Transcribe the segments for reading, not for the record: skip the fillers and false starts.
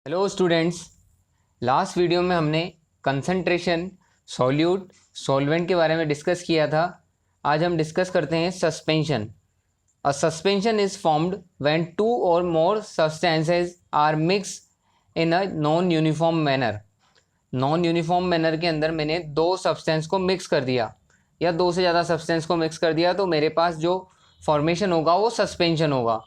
Hello students. Last video में हमने concentration, solute, solvent के बारे में डिस्कस किया था। आज हम डिस्कस करते हैं suspension. A suspension is formed when two or more substances are mix in a non uniform manner. Non uniform manner के अंदर मैंने दो सब्सटेंस को मिक्स कर दिया या दो से ज़्यादा सब्सटेंस को मिक्स कर दिया तो मेरे पास जो फॉर्मेशन होगा वो सस्पेंशन होगा।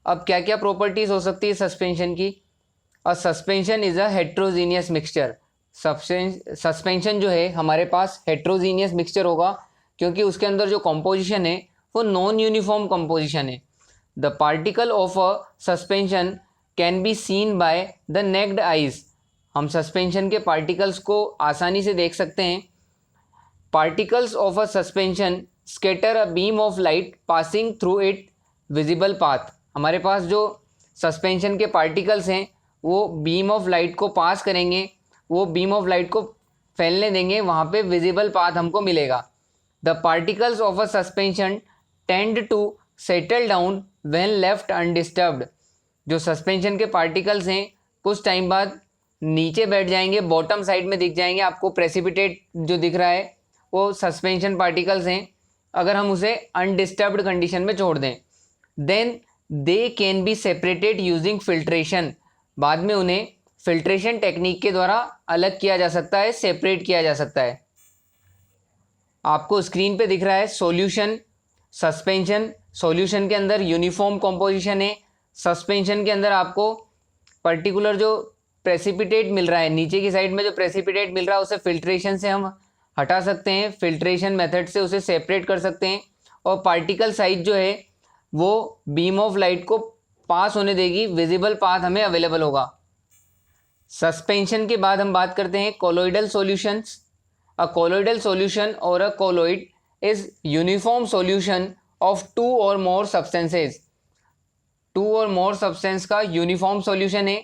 अब क्या क्या प्रॉपर्टीज़ हो सकती है सस्पेंशन की? अ suspension is a heterogeneous mixture. Suspension जो है हमारे पास हेट्रोजीनियस मिक्सचर होगा क्योंकि उसके अंदर जो कॉम्पोजिशन है वो नॉन यूनिफॉर्म कॉम्पोजिशन है। The particle of a suspension can be scene by the necked eyes. हम सस्पेंशन के पार्टिकल्स को आसानी से देख सकते हैं। Particles of a suspension scatter a beam of light passing through it visible path. हमारे पास जो सस्पेंशन के पार्टिकल्स हैं वो बीम ऑफ लाइट को पास करेंगे, वो बीम ऑफ लाइट को फैलने देंगे, वहाँ पे विजिबल पाथ हमको मिलेगा। The particles of a suspension tend to settle down when left undisturbed. जो सस्पेंशन के पार्टिकल्स हैं कुछ टाइम बाद नीचे बैठ जाएंगे, बॉटम साइड में दिख जाएंगे। आपको प्रेसिपिटेट जो दिख रहा है वो सस्पेंशन पार्टिकल्स हैं। अगर हम उसे अनडिस्टर्ब्ड कंडीशन में छोड़ दें then they can be separated using filtration. बाद में उन्हें फिल्ट्रेशन टेक्निक के द्वारा अलग किया जा सकता है, सेपरेट किया जा सकता है। आपको स्क्रीन पे दिख रहा है सॉल्यूशन, सस्पेंशन। सॉल्यूशन के अंदर यूनिफॉर्म कॉम्पोजिशन है, सस्पेंशन के अंदर आपको पर्टिकुलर जो प्रेसिपिटेट मिल रहा है, नीचे की साइड में जो प्रेसिपिटेट मिल रहा है उसे फिल्ट्रेशन से हम हटा सकते हैं, फिल्ट्रेशन मेथड से उसे सेपरेट कर सकते हैं और पार्टिकल साइज जो है वो बीम ऑफ लाइट को पास होने देगी, विजिबल पाथ हमें अवेलेबल होगा। सस्पेंशन के बाद हम बात करते हैं colloidal solutions. A colloidal solution or a colloid is uniform solution of two or more substances. Two or more substance का यूनिफॉर्म सॉल्यूशन है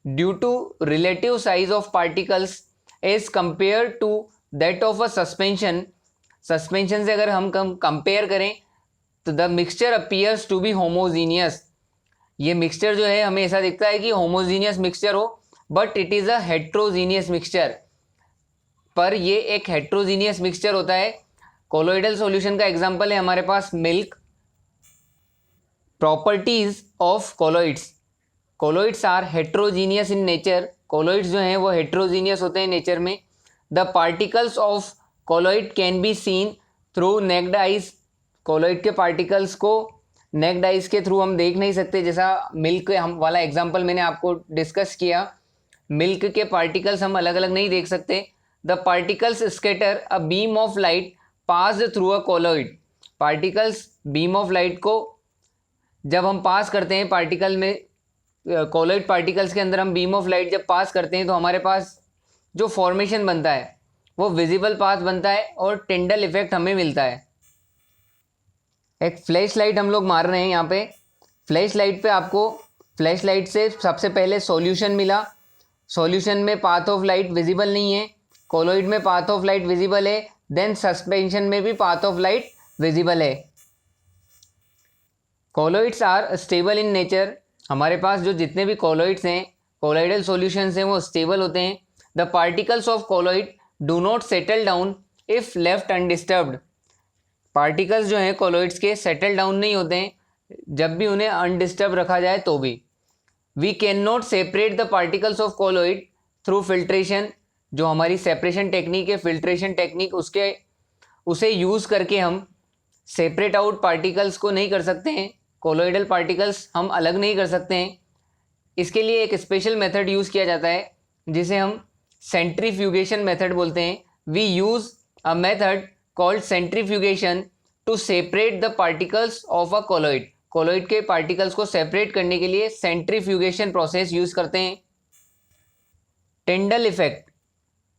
due to relative size of particles as compare to that of a suspension. Suspension से अगर हम compare करें तो the mixture appears to be homogeneous. ये mixture जो है हमें ऐसा दिखता है कि होमोजीनियस मिक्सचर हो, but it is a heterogeneous mixture. पर ये एक हेट्रोजीनियस मिक्सचर होता है। कोलोइडल सॉल्यूशन का एग्जांपल है हमारे पास milk. Properties of colloids. Colloids are heterogeneous in nature. Colloids जो हैं वो हेट्रोजीनियस होते हैं नेचर में। The particles of colloid can be seen through naked eyes. Colloid के पार्टिकल्स को नेक्ड आइज के थ्रू हम देख नहीं सकते, जैसा मिल्क हम वाला एग्जांपल मैंने आपको डिस्कस किया। मिल्क के पार्टिकल्स हम अलग अलग नहीं देख सकते। The particles scatter a beam of light passed through a colloid. Particles beam of light को जब हम पास करते हैं पार्टिकल में, कोलोइड पार्टिकल्स के अंदर हम बीम ऑफ लाइट जब पास करते हैं तो हमारे पास जो फॉर्मेशन बनता है वो विजिबल पाथ बनता है और टिंडल इफेक्ट हमें मिलता है। एक फ्लैश लाइट हम लोग मार रहे हैं यहाँ पे। फ्लैश लाइट पे आपको फ्लैश लाइट से सबसे पहले सॉल्यूशन मिला। सॉल्यूशन में पाथ ऑफ लाइट विजिबल नहीं है, कोलोइड में पाथ ऑफ लाइट विजिबल है, देन सस्पेंशन में भी पाथ ऑफ लाइट विजिबल है। Colloids are stable in nature. हमारे पास जो जितने भी कोलोइड्स हैं, कोलोइडल सॉल्यूशंस हैं, वो स्टेबल होते हैं। The particles of colloid do not settle down if left undisturbed. Particles जो हैं कोलोइड्स के सेटल डाउन नहीं होते हैं जब भी उन्हें अनडिस्टर्ब रखा जाए तो भी। We can not separate the particles of colloid through filtration. जो हमारी सेपरेशन टेक्निक है, फिल्ट्रेशन टेक्निक, उसे यूज़ करके हम सेपरेट आउट पार्टिकल्स को नहीं कर सकते हैं। कोलोइडल पार्टिकल्स हम अलग नहीं कर सकते हैं। इसके लिए एक स्पेशल मेथड यूज़ किया जाता है जिसे हम सेंट्रीफ्यूगेशन मेथड बोलते हैं। We use a method called centrifugation to separate the particles of a colloid. Colloid के पार्टिकल्स को सेपरेट करने के लिए सेंट्रीफ्यूगेशन प्रोसेस यूज़ करते हैं। Tyndall effect.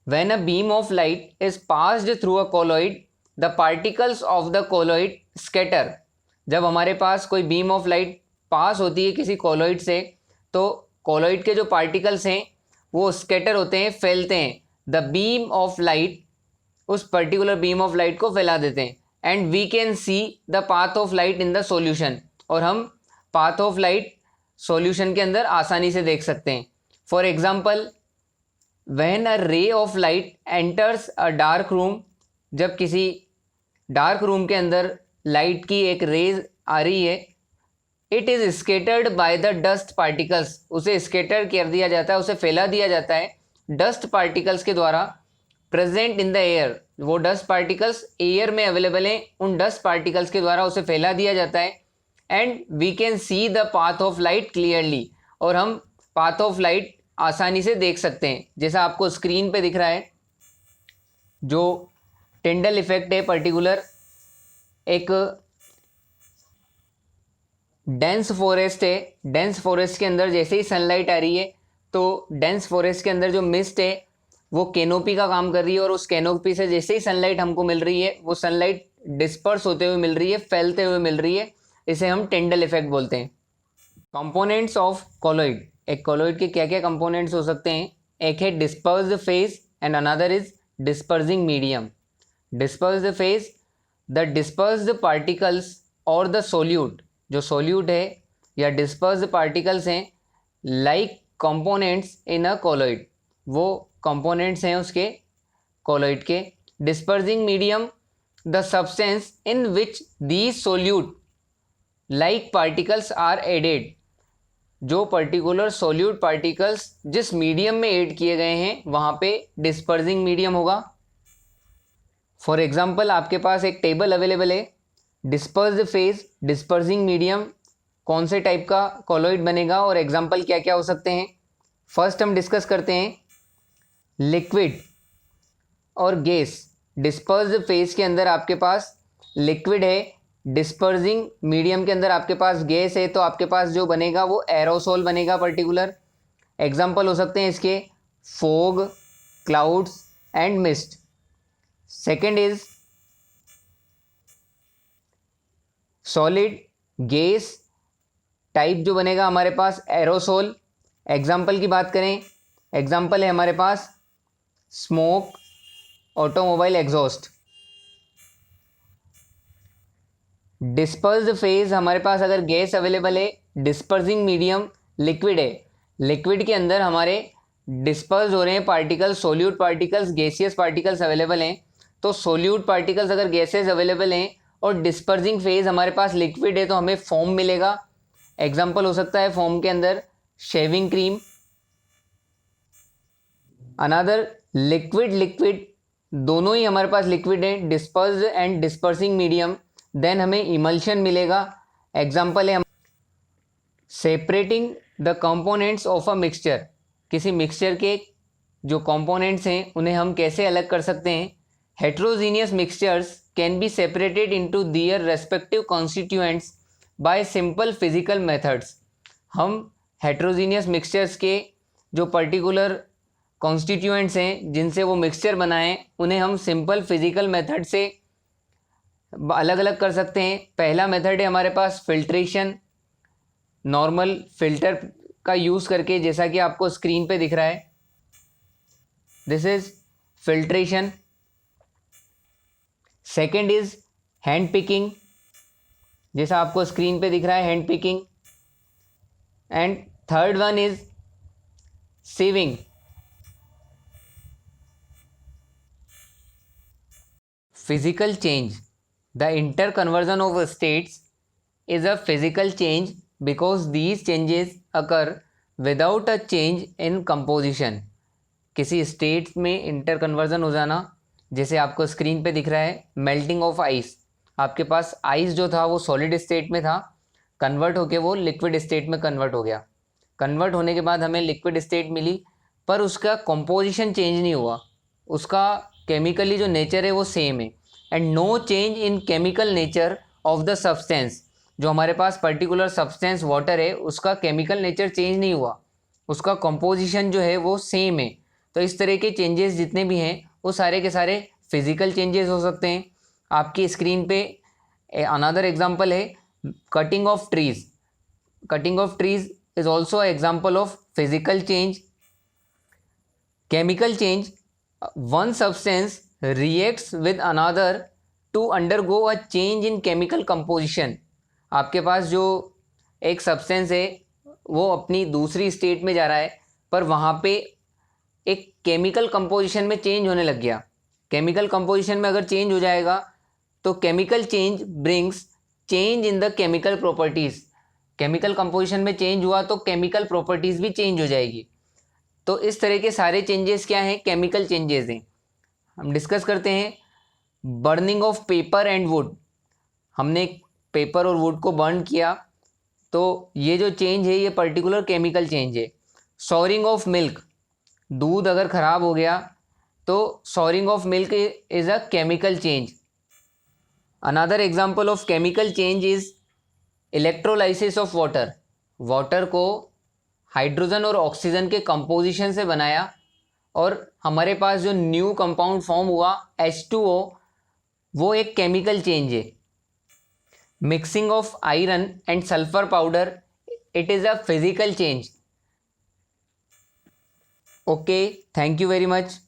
When a beam of light is passed through a colloid the particles of the colloid scatter. जब हमारे पास कोई बीम ऑफ लाइट पास होती है किसी कोलोइड से तो कोलोइड के जो पार्टिकल्स हैं वो स्कैटर होते हैं, फैलते हैं। द बीम ऑफ लाइट, उस पर्टिकुलर बीम ऑफ लाइट को फैला देते हैं। And we can see the path of light in the solution. और हम पाथ ऑफ लाइट सॉल्यूशन के अंदर आसानी से देख सकते हैं। For example when a ray of light enters a dark room, जब किसी डार्क रूम के अंदर लाइट की एक रेज आ रही है, it is scattered by the dust particles, उसे स्केटर कर दिया जाता है, उसे फैला दिया जाता है डस्ट पार्टिकल्स के द्वारा प्रेजेंट इन द एयर। वो डस्ट पार्टिकल्स एयर में अवेलेबल हैं, उन डस्ट पार्टिकल्स के द्वारा उसे फैला दिया जाता है and we can see the path of light clearly, और हम पाथ ऑफ लाइट आसानी से देख सकते हैं। जैसा आपको स्क्रीन पे दिख रहा है, जो टिंडल इफेक्ट है पर्टिकुलर, एक डेंस फॉरेस्ट है, डेंस फॉरेस्ट के अंदर जैसे ही सनलाइट आ रही है तो डेंस फॉरेस्ट के अंदर जो मिस्ट है वो कैनोपी का काम कर रही है, और उस कैनोपी से जैसे ही सनलाइट हमको मिल रही है वो सनलाइट डिस्पर्स होते हुए मिल रही है, फैलते हुए मिल रही है, इसे हम टिंडल इफेक्ट बोलते हैं। कंपोनेंट्स ऑफ कोलॉइड, एक कोलॉइड के क्या क्या कंपोनेंट्स हो सकते हैं? एक है dispersed phase and another is dispersing medium. Dispersed phase, the dispersed particles और द सोल्यूट, जो सोल्यूट है या डिस्पर्स्ड पार्टिकल्स हैं, like components in a colloid, वो कंपोनेंट्स हैं उसके कोलॉइड के। Dispersing medium, the substance in which these solute like particles are added, जो पर्टिकुलर सोल्यूट पार्टिकल्स जिस मीडियम में ऐड किए गए हैं वहाँ पे डिस्पर्सिंग मीडियम होगा। फॉर एग्जाम्पल आपके पास एक टेबल अवेलेबल है, डिस्पर्स्ड फेज, डिस्पर्सिंग मीडियम, कौन से टाइप का कोलॉइड बनेगा और एग्जाम्पल क्या क्या हो सकते हैं। फर्स्ट हम डिस्कस करते हैं लिक्विड और गैस। डिस्पर्स्ड फेज के अंदर आपके पास लिक्विड है, डिस्पर्सिंग मीडियम के अंदर आपके पास गैस है, तो आपके पास जो बनेगा वो एरोसोल बनेगा पर्टिकुलर। एग्जाम्पल हो सकते हैं इसके fog, clouds and mist. Second is solid gas type, जो बनेगा हमारे पास एरोसोल। एग्जाम्पल की बात करें, एग्जाम्पल है हमारे पास smoke, automobile exhaust. Dispersed phase, हमारे पास अगर गैस अवेलेबल है, डिस्पर्सिंग मीडियम लिक्विड है, लिक्विड के अंदर हमारे डिस्पर्स हो रहे हैं particles, solute particles, gaseous particles available हैं। तो सोल्यूट पार्टिकल्स अगर गैसेस अवेलेबल हैं और डिस्पर्सिंग फेज हमारे पास लिक्विड है तो हमें फोम मिलेगा। एग्जाम्पल हो सकता है फोम के अंदर shaving cream. Another liquid, liquid दोनों ही हमारे पास लिक्विड है, dispersed and dispersing medium, then हमें इमल्शन मिलेगा। एग्जाम्पल है separating the components of a mixture, किसी मिक्सचर के जो कंपोनेंट्स हैं उन्हें हम कैसे अलग कर सकते हैं। Heterogeneous mixtures can be separated into their respective constituents bye simple physical methods. हम हेट्रोजीनियस मिक्सचर्स के जो पर्टिकुलर कॉन्स्टिट्यूएंट्स हैं जिनसे वो मिक्सचर बनाएं, उन्हें हम सिंपल फिजिकल मेथड से अलग अलग कर सकते हैं। पहला मेथड है हमारे पास फिल्ट्रेशन, नॉर्मल फिल्टर का यूज़ करके, जैसा कि आपको स्क्रीन पे दिख रहा है, this is filtration. Second is hand picking, जैसा आपको स्क्रीन पे दिख रहा है, hand picking. And third one is sieving. Physical change, the interconversion of states is a physical change because these changes occur without a change in composition। किसी state में inter conversion हो जाना, जैसे आपको स्क्रीन पे दिख रहा है मेल्टिंग ऑफ आइस। आपके पास आइस जो था वो सॉलिड स्टेट में था, कन्वर्ट होके वो लिक्विड स्टेट में कन्वर्ट हो गया। कन्वर्ट होने के बाद हमें लिक्विड स्टेट मिली, पर उसका कंपोजिशन चेंज नहीं हुआ, उसका केमिकली जो नेचर है वो सेम है। And no change in chemical nature of the substance, जो हमारे पास पर्टिकुलर सब्सटेंस वाटर है उसका केमिकल नेचर चेंज नहीं हुआ, उसका कंपोजिशन जो है वो सेम है। तो इस तरह के चेंजेस जितने भी हैं वो सारे के सारे फिजिकल चेंजेस हो सकते हैं। आपकी स्क्रीन पे अनदर एग्जांपल है cutting of trees. Cutting of trees is also example of physical change. Chemical change, one substance reacts with another to undergo a change in chemical composition. आपके पास जो एक सब्सटेंस है वो अपनी दूसरी स्टेट में जा रहा है, पर वहाँ पे एक केमिकल कंपोजिशन में चेंज होने लग गया। केमिकल कंपोजिशन में अगर चेंज हो जाएगा तो chemical change brings change in the chemical properties. Chemical composition में चेंज हुआ तो केमिकल प्रॉपर्टीज़ भी चेंज हो जाएगी। तो इस तरह के सारे चेंजेस क्या हैं, केमिकल चेंजेस हैं। हम डिस्कस करते हैं burning of paper and would. हमने पेपर और वुड को बर्न किया तो ये जो चेंज है ये पर्टिकुलर केमिकल चेंज है। सॉरिंग ऑफ मिल्क, दूध अगर ख़राब हो गया तो soaring of milk is a chemical change. Another example of chemical change is electrolysis of water. Water को हाइड्रोजन और ऑक्सीजन के कंपोजिशन से बनाया और हमारे पास जो न्यू कंपाउंड फॉर्म हुआ H2O, वो एक केमिकल चेंज है। Mixing of iron and sulphur powder, it is a physical change. Okay, thank you very much.